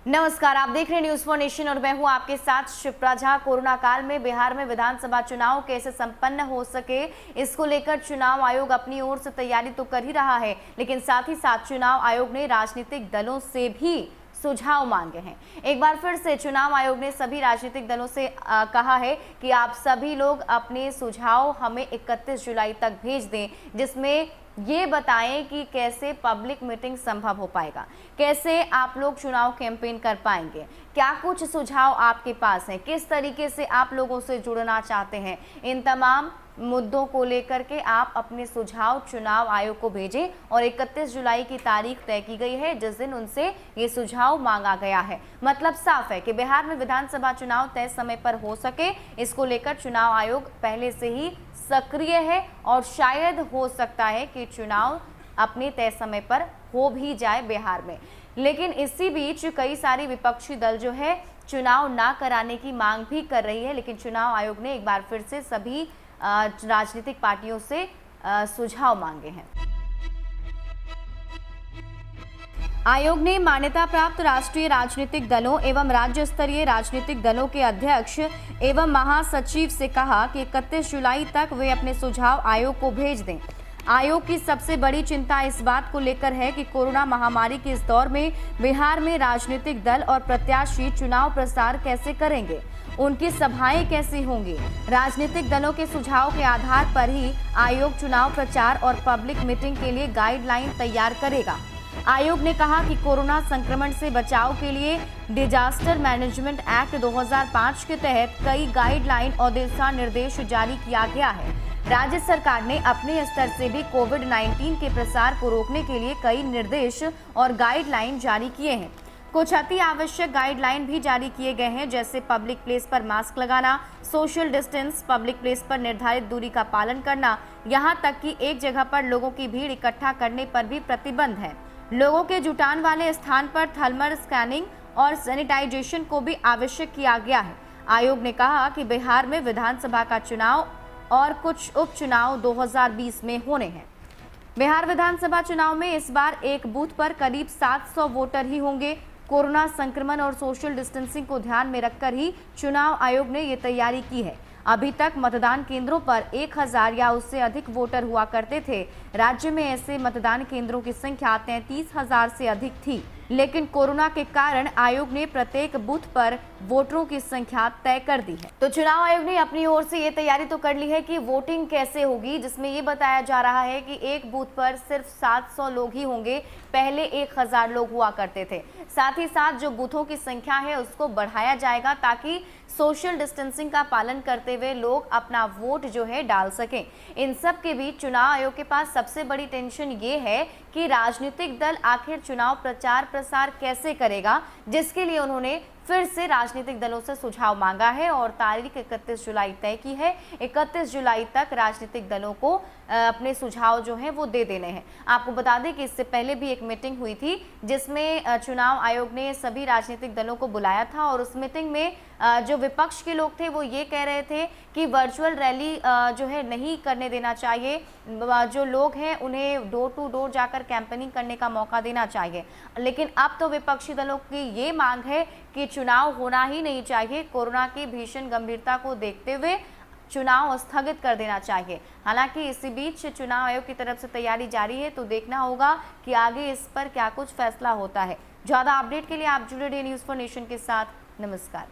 नमस्कार, आप देख रहे हैं न्यूज फॉर नेशन और मैं हूं आपके साथ शिप्रा झा। कोरोना काल में बिहार में विधानसभा चुनाव कैसे संपन्न हो सके, इसको लेकर चुनाव आयोग अपनी ओर से तैयारी तो कर ही रहा है, लेकिन साथ ही साथ चुनाव आयोग ने राजनीतिक दलों से भी सुझाव मांगे हैं। एक बार फिर से चुनाव आयोग ने सभी राजनीतिक दलों से कहा है कि आप सभी लोग अपने सुझाव हमें 31 जुलाई तक भेज दें, जिसमें ये बताएं कि कैसे पब्लिक मीटिंग संभव हो पाएगा, कैसे आप लोग चुनाव कैंपेन कर पाएंगे, क्या कुछ सुझाव आपके पास हैं, किस तरीके से आप लोगों से जुड़ना चाहते हैं। इन तमाम मुद्दों को लेकर के आप अपने सुझाव चुनाव आयोग को भेजें और 31 जुलाई की तारीख तय की गई है, जिस दिन उनसे ये सुझाव मांगा गया है। मतलब साफ है कि बिहार में विधानसभा चुनाव तय समय पर हो सके, इसको लेकर चुनाव आयोग पहले से ही सक्रिय है और शायद हो सकता है कि चुनाव अपने तय समय पर हो भी जाए बिहार में। लेकिन इसी बीच कई सारी विपक्षी दल जो है चुनाव ना कराने की मांग भी कर रही है, लेकिन चुनाव आयोग ने एक बार फिर से सभी राजनीतिक पार्टियों से सुझाव मांगे हैं। आयोग ने मान्यता प्राप्त राष्ट्रीय राजनीतिक दलों एवं राज्य स्तरीय राजनीतिक दलों के अध्यक्ष एवं महासचिव से कहा कि 31 जुलाई तक वे अपने सुझाव आयोग को भेज दें। आयोग की सबसे बड़ी चिंता इस बात को लेकर है कि कोरोना महामारी के इस दौर में बिहार में राजनीतिक दल और प्रत्याशी चुनाव प्रचार कैसे करेंगे, उनकी सभाएं कैसी होंगी। राजनीतिक दलों के सुझाव के आधार पर ही आयोग चुनाव प्रचार और पब्लिक मीटिंग के लिए गाइडलाइन तैयार करेगा। आयोग ने कहा कि कोरोना संक्रमण से बचाव के लिए डिजास्टर मैनेजमेंट एक्ट 2005 के तहत कई गाइडलाइन और दिशा निर्देश जारी किया गया है। राज्य सरकार ने अपने स्तर से भी कोविड-19 के प्रसार को रोकने के लिए कई निर्देश और गाइडलाइन जारी किए हैं। कुछ अति आवश्यक गाइडलाइन भी जारी किए गए हैं, जैसे पब्लिक प्लेस पर मास्क लगाना, सोशल डिस्टेंस, पब्लिक प्लेस पर निर्धारित दूरी का पालन करना, यहाँ तक कि एक जगह पर लोगों की भीड़ इकट्ठा करने पर भी प्रतिबंध है। लोगों के जुटान वाले स्थान पर थर्मल स्कैनिंग और सैनिटाइजेशन को भी आवश्यक किया गया है। आयोग ने कहा कि बिहार में विधानसभा का चुनाव और कुछ उपचुनाव 2020 में होने हैं। बिहार विधानसभा चुनाव में इस बार एक बूथ पर करीब 700 वोटर ही होंगे। कोरोना संक्रमण और सोशल डिस्टेंसिंग को ध्यान में रखकर ही चुनाव आयोग ने ये तैयारी की है। अभी तक मतदान केंद्रों पर 1000 या उससे अधिक वोटर हुआ करते थे। राज्य में ऐसे मतदान केंद्रों की संख्या 33,000 से अधिक थी, लेकिन कोरोना के कारण आयोग ने प्रत्येक बूथ पर वोटरों की संख्या तय कर दी है। तो चुनाव आयोग ने अपनी ओर से ये तैयारी तो कर ली है कि वोटिंग कैसे होगी, जिसमें ये बताया जा रहा है कि एक बूथ पर सिर्फ 700 लोग ही होंगे। पहले 1000 लोग हुआ करते थे। साथ ही साथ जो बूथों की संख्या है उसको बढ़ाया जाएगा, ताकि सोशल डिस्टेंसिंग का पालन करते हुए लोग अपना वोट जो है डाल सकें। इन सब के बीच चुनाव आयोग के पास सबसे बड़ी टेंशन ये है कि राजनीतिक दल आखिर चुनाव प्रचार प्रसार कैसे करेगा, जिसके लिए उन्होंने फिर से राजनीतिक दलों से सुझाव मांगा है और तारीख 31 जुलाई तय की है। 31 जुलाई तक राजनीतिक दलों को अपने सुझाव जो हैं वो दे देने हैं। आपको बता दें कि इससे पहले भी एक मीटिंग हुई थी, जिसमें चुनाव आयोग ने सभी राजनीतिक दलों को बुलाया था और उस मीटिंग में जो विपक्ष के लोग थे वो ये कह रहे थे कि वर्चुअल रैली जो है नहीं करने देना चाहिए। जो लोग हैं उन्हें डोर टू डोर जाकर कैंपेनिंग करने का मौका देना चाहिए। लेकिन अब तो विपक्षी दलों की ये मांग है कि चुनाव होना ही नहीं चाहिए। कोरोना की भीषण गंभीरता को देखते हुए चुनाव स्थगित कर देना चाहिए। हालांकि इसी बीच चुनाव आयोग की तरफ से तैयारी जारी है, तो देखना होगा कि आगे इस पर क्या कुछ फैसला होता है। ज्यादा अपडेट के लिए आप जुड़े रहिए न्यूज फॉर नेशन के साथ। नमस्कार।